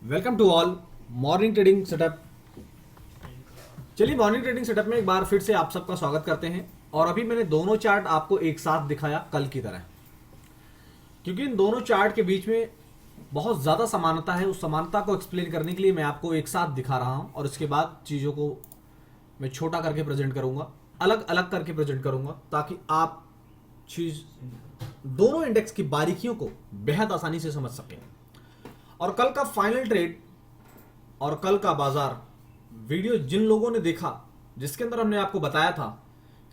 Welcome to all morning trading setup. चलिए morning trading setup में एक बार फिर से आप सबका स्वागत करते हैं। और अभी मैंने दोनों चार्ट आपको एक साथ दिखाया कल की तरह, क्योंकि इन दोनों चार्ट के बीच में बहुत ज़्यादा समानता है। उस समानता को एक्सप्लेन करने के लिए मैं आपको एक साथ दिखा रहा हूं और इसके बाद चीज़ों को मैं छोटा करके प्रेजेंट करूंगा, अलग अलग करके प्रेजेंट करूंगा, ताकि आप चीज़ दोनों इंडेक्स की बारीकियों को बेहद आसानी से समझ सकें। और कल का फाइनल ट्रेड और कल का बाजार वीडियो जिन लोगों ने देखा, जिसके अंदर हमने आपको बताया था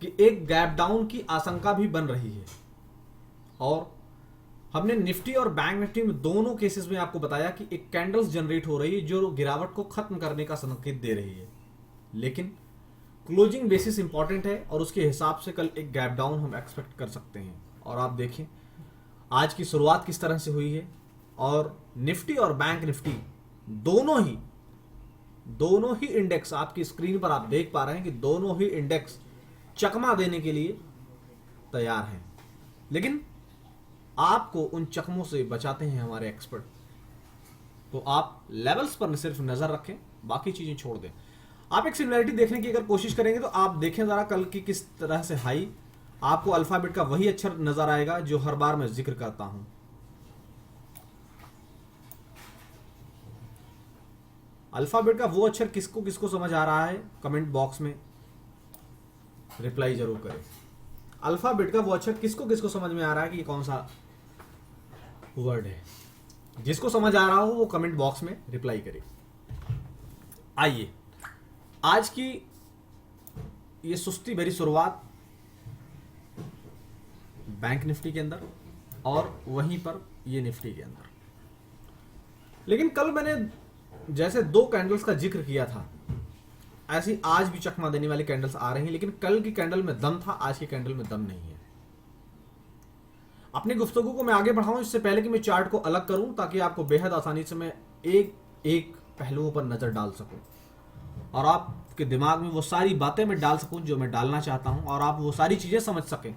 कि एक गैप डाउन की आशंका भी बन रही है, और हमने निफ्टी और बैंक निफ्टी में दोनों केसेस में आपको बताया कि एक कैंडल्स जनरेट हो रही है जो गिरावट को खत्म करने का संकेत दे रही है, लेकिन क्लोजिंग बेसिस इंपॉर्टेंट है और उसके हिसाब से कल एक गैप डाउन हम एक्सपेक्ट कर सकते हैं। और आप देखें आज की शुरुआत किस तरह से हुई है, और निफ्टी और बैंक निफ्टी दोनों ही इंडेक्स आपकी स्क्रीन पर आप देख पा रहे हैं कि दोनों ही इंडेक्स चकमा देने के लिए तैयार हैं। लेकिन आपको उन चकमों से बचाते हैं हमारे एक्सपर्ट, तो आप लेवल्स पर सिर्फ नजर रखें, बाकी चीजें छोड़ दें। आप एक सिमिलरिटी देखने की अगर कोशिश करेंगे तो आप देखें जरा कल की किस तरह से हाई, आपको अल्फाबेट का वही अक्षर नजर आएगा जो हर बार मैं जिक्र करता हूं। अल्फाबेट का वो अक्षर किसको किसको समझ आ रहा है, कमेंट बॉक्स में रिप्लाई जरूर करें। अल्फाबेट का वो अक्षर किसको किसको समझ में आ रहा है कि ये कौन सा वर्ड है। जिसको समझ आ रहा हो वो कमेंट बॉक्स में रिप्लाई करे। आइए आज की ये सुस्ती भरी शुरुआत बैंक निफ्टी के अंदर और वहीं पर ये निफ्टी के अंदर। लेकिन कल मैंने जैसे दो कैंडल्स का जिक्र किया था, ऐसी आज भी चकमा देने वाली कैंडल्स आ रही हैं, लेकिन कल की कैंडल में दम था, आज की कैंडल में दम नहीं है। अपनी गुफ्तगू को मैं आगे बढ़ाऊं इससे पहले कि मैं चार्ट को अलग करूं, ताकि आपको बेहद आसानी से मैं एक एक पहलुओं पर नजर डाल सकूं और आपके दिमाग में वो सारी बातें मैं डाल सकूं जो मैं डालना चाहता हूं, और आप वो सारी चीजें समझ सकें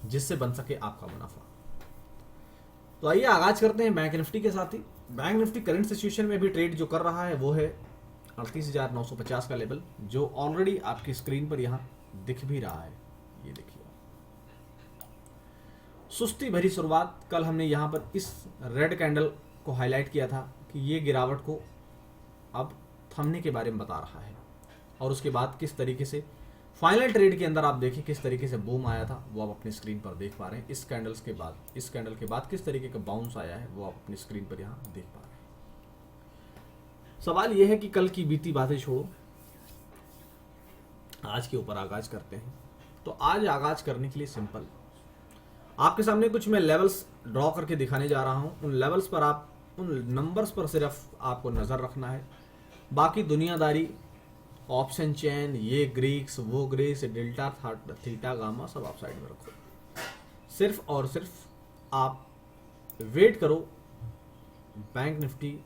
जिससे बन सके आपका मुनाफा। तो आइए आगाज करते हैं बैंक निफ्टी के साथ ही। बैंक निफ्टी करंट सिचुएशन में भी ट्रेड जो कर रहा है वो है 38,950 का लेवल, जो ऑलरेडी आपकी स्क्रीन पर यहां दिख भी रहा है। ये देखिए सुस्ती भरी शुरुआत। कल हमने यहां पर इस रेड कैंडल को हाईलाइट किया था कि ये गिरावट को अब थमने के बारे में बता रहा है, और उसके बाद किस तरीके से फाइनल ट्रेड के अंदर आप देखिए किस तरीके से बूम आया था, वो आप अपनी स्क्रीन पर देख पा रहे हैं। इस कैंडल के बाद किस तरीके का बाउंस आया है वो आप अपनी स्क्रीन पर यहां देख पा रहे हैं। सवाल यह है कि कल की बीती बातें छोड़ो, आज के ऊपर आगाज करते हैं। तो आज आगाज करने के लिए सिंपल, आपके सामने कुछ मैं लेवल्स ड्रॉ करके दिखाने जा रहा हूं। उन लेवल्स पर आप, उन नंबर्स पर सिर्फ आपको नजर रखना है। बाकी दुनियादारी, ऑप्शन चेन, ये ग्रीक्स, वो ग्रीक्स, डेल्टा, थीटा, गामा सब आप साइड में रखो। सिर्फ और सिर्फ आप वेट करो। बैंक निफ्टी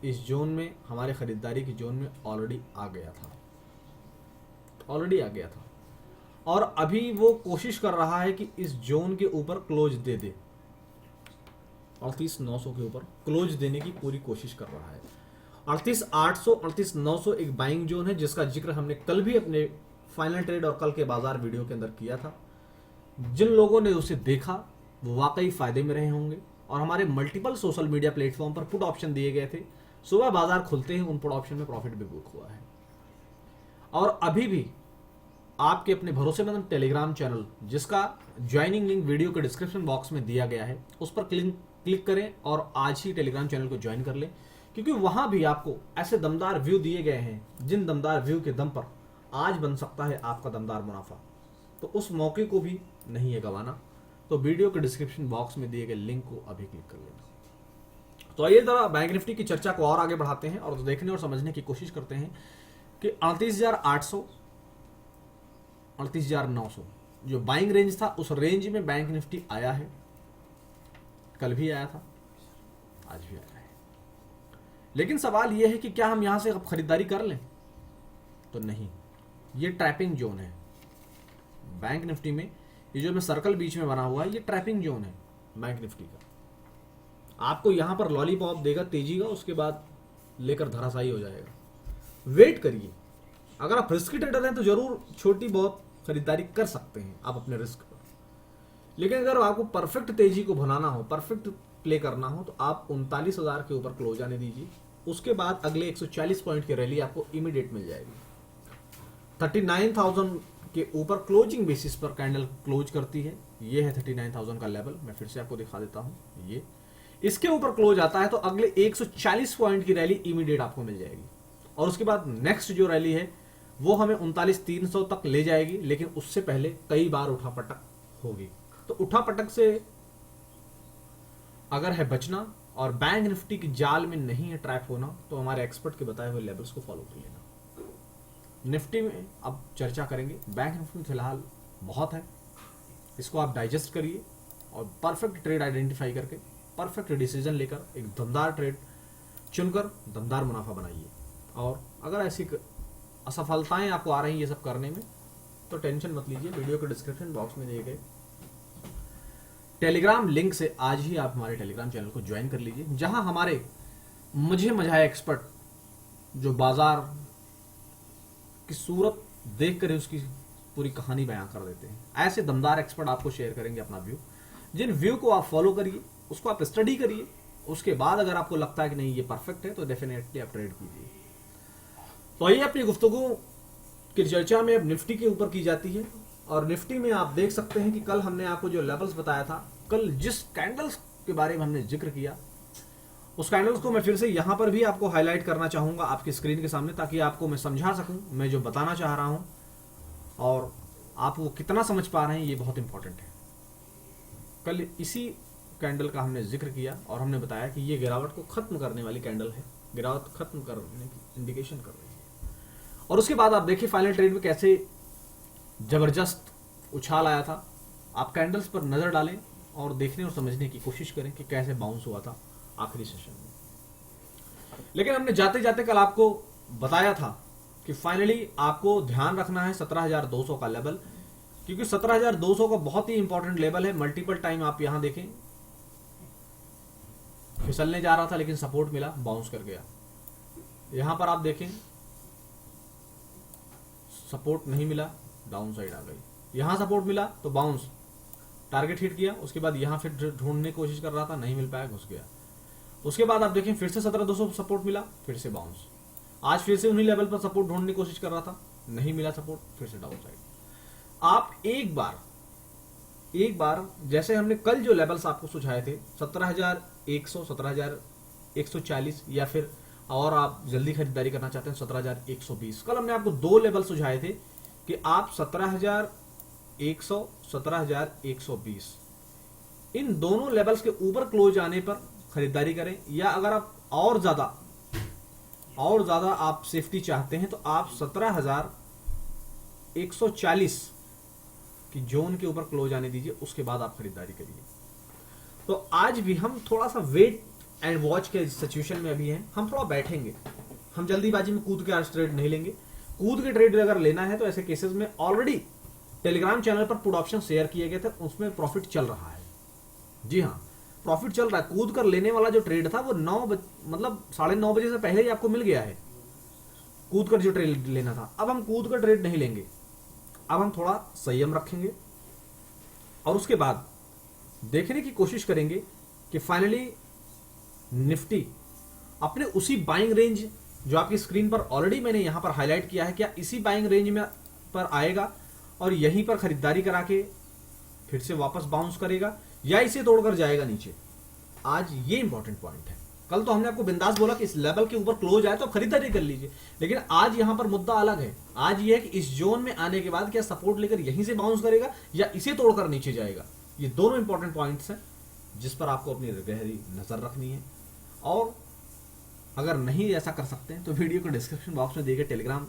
इस जोन में, हमारे खरीदारी की जोन में ऑलरेडी आ गया था, और अभी वो कोशिश कर रहा है कि इस जोन के ऊपर क्लोज दे दे। 38,900 के ऊपर क्लोज देने की पूरी कोशिश कर रहा है। 38,800, 38,900 एक बाइंग जोन है, जिसका जिक्र हमने कल भी अपने फाइनल ट्रेड और कल के बाजार वीडियो के अंदर किया था। जिन लोगों ने उसे देखा वो वाकई फायदे में रहे होंगे, और हमारे मल्टीपल सोशल मीडिया प्लेटफॉर्म पर पुट ऑप्शन दिए गए थे। सुबह बाजार खुलते ही उन पुट ऑप्शन में प्रॉफिट भी बुक हुआ है। और अभी भी आपके अपने भरोसेमंद टेलीग्राम चैनल, जिसका ज्वाइनिंग लिंक वीडियो के डिस्क्रिप्शन बॉक्स में दिया गया है, उस पर क्लिक करें और आज ही टेलीग्राम चैनल को ज्वाइन कर लें, क्योंकि वहां भी आपको ऐसे दमदार व्यू दिए गए हैं जिन दमदार व्यू के दम पर आज बन सकता है आपका दमदार मुनाफा। तो उस मौके को भी नहीं है गंवाना। तो वीडियो के डिस्क्रिप्शन बॉक्स में दिए गए लिंक को अभी क्लिक कर लेना। तो आइए जरा बैंक निफ्टी की चर्चा को और आगे बढ़ाते हैं और देखने और समझने की कोशिश करते हैं कि 38,800, 38,900 जो बाइंग रेंज था, उस रेंज में बैंक निफ्टी आया है। कल भी आया था, आज भी आया है। लेकिन सवाल यह है कि क्या हम यहां से अब खरीदारी कर लें? तो नहीं, ये ट्रैपिंग जोन है बैंक निफ्टी में। ये जो मैं सर्कल बीच में बना हुआ है, ये ट्रैपिंग जोन है बैंक निफ्टी का। आपको यहां पर लॉलीपॉप देगा तेजी का, उसके बाद लेकर धराशायी हो जाएगा। वेट करिए। अगर आप रिस्की ट्रेडर हैं तो जरूर छोटी बहुत खरीदारी कर सकते हैं आप अपने रिस्क पर, लेकिन अगर आपको परफेक्ट तेजी को बनाना हो, परफेक्ट प्ले करना हो, तो आप 39,000 के ऊपर क्लोज आने दीजिए। उसके बाद अगले 140 पॉइंट की रैली आपको इमीडिएट मिल जाएगी। 39,000 के ऊपर क्लोजिंग बेसिस पर कैंडल क्लोज करती है। ये है 39,000 का लेवल, मैं फिर से आपको दिखा देता हूं। ये इसके ऊपर क्लोज आता है तो अगले 140 पॉइंट की रैली इमीडिएट आपको मिल जाएगी, और उसके बाद नेक्स्ट जो रैली है वो हमें 39,300 तक ले जाएगी, लेकिन उससे पहले कई बार उठापटक होगी। तो उठापटक से अगर है बचना और बैंक निफ्टी की जाल में नहीं है ट्रैप होना, तो हमारे एक्सपर्ट के बताए हुए लेवल्स को फॉलो कर लेना। निफ्टी में अब चर्चा करेंगे, बैंक निफ्टी में फिलहाल बहुत है, इसको आप डाइजेस्ट करिए और परफेक्ट ट्रेड आइडेंटिफाई करके परफेक्ट डिसीजन लेकर एक दमदार ट्रेड चुनकर दमदार मुनाफा बनाइए। और अगर ऐसी असफलताएं आपको आ रही है ये सब करने में, तो टेंशन मत लीजिए। वीडियो के डिस्क्रिप्शन बॉक्स में दिए गए टेलीग्राम लिंक से आज ही आप हमारे टेलीग्राम चैनल को ज्वाइन कर लीजिए, जहां हमारे मुझे मझाए एक्सपर्ट जो बाजार की सूरत देख कर उसकी पूरी कहानी बयां कर देते हैं। ऐसे दमदार एक्सपर्ट आपको शेयर करेंगे अपना व्यू, जिन व्यू को आप फॉलो करिए, उसको आप स्टडी करिए। उसके बाद अगर आपको लगता है कि नहीं ये परफेक्ट है, तो डेफिनेटली आप ट्रेड कीजिए। तो आइए अपनी गुफ्तगू की चर्चा में अब निफ्टी के ऊपर की जाती है। और निफ्टी में आप देख सकते हैं कि कल हमने आपको जो लेवल्स बताया था, कल जिस कैंडल्स के बारे में हमने जिक्र किया, उस कैंडल्स को मैं फिर से यहां पर भी आपको हाईलाइट करना चाहूंगा आपकी स्क्रीन के सामने, ताकि आपको मैं समझा सकूं मैं जो बताना चाह रहा हूं, और आप वो कितना समझ पा रहे हैं ये बहुत इंपॉर्टेंट है। कल इसी कैंडल का हमने जिक्र किया और हमने बताया कि ये गिरावट को खत्म करने वाली कैंडल है, गिरावट खत्म करने की इंडिकेशन कर रही है। और उसके बाद आप देखिए फाइनल ट्रेड में कैसे जबरदस्त उछाल आया था। आप कैंडल्स पर नजर डालें और देखने और समझने की कोशिश करें कि कैसे बाउंस हुआ था आखिरी सेशन में। लेकिन हमने जाते जाते कल आपको बताया था कि फाइनली आपको ध्यान रखना है 17,200 का लेवल, क्योंकि 17,200 का बहुत ही इंपॉर्टेंट लेवल है। मल्टीपल टाइम आप यहां देखें फिसलने जा रहा था, लेकिन सपोर्ट मिला, बाउंस कर गया। यहां पर आप देखें सपोर्ट नहीं मिला, डाउन साइड आ गई। यहां सपोर्ट मिला तो बाउंस, टारगेट हिट किया, उसके बाद यहां फिर ढूंढने की कोशिश कर रहा था, नहीं मिल पाया, घुस गया। उसके बाद आप देखें फिर से 17,200 सपोर्ट मिला, फिर से बाउंस। आज फिर से उन्हीं लेवल पर सपोर्ट ढूंढने की कोशिश कर रहा था, नहीं मिला सपोर्ट, फिर से डाउन साइड। आप एक बार जैसे हमने कल जो लेवल्स आपको सुझाए थे 17,100, 17,140, या फिर और आप जल्दी खरीदारी करना चाहते हैं 17,120, कल हमने आपको दो लेवल सुझाए थे कि आप 17,100, 17,120 इन दोनों लेवल्स के ऊपर क्लोज आने पर खरीदारी करें, या अगर आप और ज्यादा आप सेफ्टी चाहते हैं तो आप 17,140 की जोन के ऊपर क्लोज आने दीजिए, उसके बाद आप खरीदारी करिए। तो आज भी हम थोड़ा सा वेट एंड वॉच के सिचुएशन में अभी हैं। हम थोड़ा बैठेंगे, हम जल्दीबाजी में कूद के आज ट्रेड नहीं लेंगे। कूद के ट्रेड अगर लेना है तो ऐसे केसेस में ऑलरेडी टेलीग्राम चैनल पर पुट ऑप्शन शेयर किए गए थे, उसमें प्रॉफिट चल रहा है। जी हाँ, प्रॉफिट चल रहा है। कूद कर लेने वाला जो ट्रेड था वो 9:30 बजे से पहले ही आपको मिल गया है, कूद कर जो ट्रेड लेना था। अब हम कूद कर ट्रेड नहीं लेंगे, अब हम थोड़ा संयम रखेंगे और उसके बाद देखने की कोशिश करेंगे कि फाइनली निफ्टी अपने उसी बाइंग रेंज जो आपकी स्क्रीन पर ऑलरेडी मैंने यहां पर हाईलाइट किया है, क्या इसी बाइंग रेंज में पर आएगा और यहीं पर खरीदारी करा के फिर से वापस बाउंस करेगा, या इसे तोड़कर जाएगा नीचे। आज ये इंपॉर्टेंट पॉइंट है। कल तो हमने आपको बिंदास बोला कि इस लेवल के ऊपर क्लोज आए तो खरीदारी कर लीजिए, लेकिन आज यहां पर मुद्दा अलग है। आज ये है कि इस जोन में आने के बाद क्या सपोर्ट लेकर यहीं से बाउंस करेगा या इसे तोड़कर नीचे जाएगा। ये दोनों इंपॉर्टेंट पॉइंट्स हैं जिस पर आपको अपनी गहरी नजर रखनी है। और अगर नहीं ऐसा कर सकते हैं तो वीडियो को डिस्क्रिप्शन बॉक्स में दिए टेलीग्राम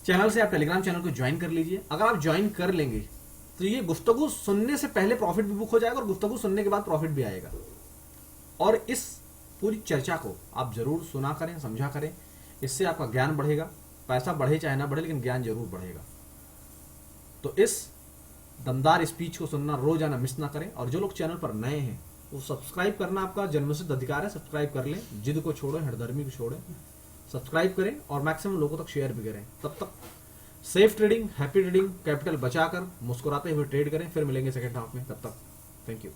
चैनल से आप टेलीग्राम चैनल को ज्वाइन कर लीजिए। अगर आप ज्वाइन कर लेंगे तो ये गुफ्तगू सुनने से पहले प्रॉफिट भी बुक हो जाएगा और गुफ्तगू सुनने के बाद प्रॉफिट भी आएगा। और इस पूरी चर्चा को आप जरूर सुना करें, समझा करें, इससे आपका ज्ञान बढ़ेगा। पैसा बढ़े चाहे ना बढ़े, लेकिन ज्ञान जरूर बढ़ेगा। तो इस दमदार स्पीच को सुनना रोजाना मिस ना करें। और जो लोग चैनल पर नए हैं वो सब्सक्राइब करना आपका जन्मसिद्ध अधिकार है, सब्सक्राइब कर लें, जिद को छोड़ें, हठधर्मी को छोड़ें, सब्सक्राइब करें और मैक्सिमम लोगों तक शेयर भी करें। तब तक safe trading, happy trading, capital बचाकर मुस्कुराते हुए ट्रेड करें। फिर मिलेंगे सेकंड हाफ में, तब तक थैंक यू।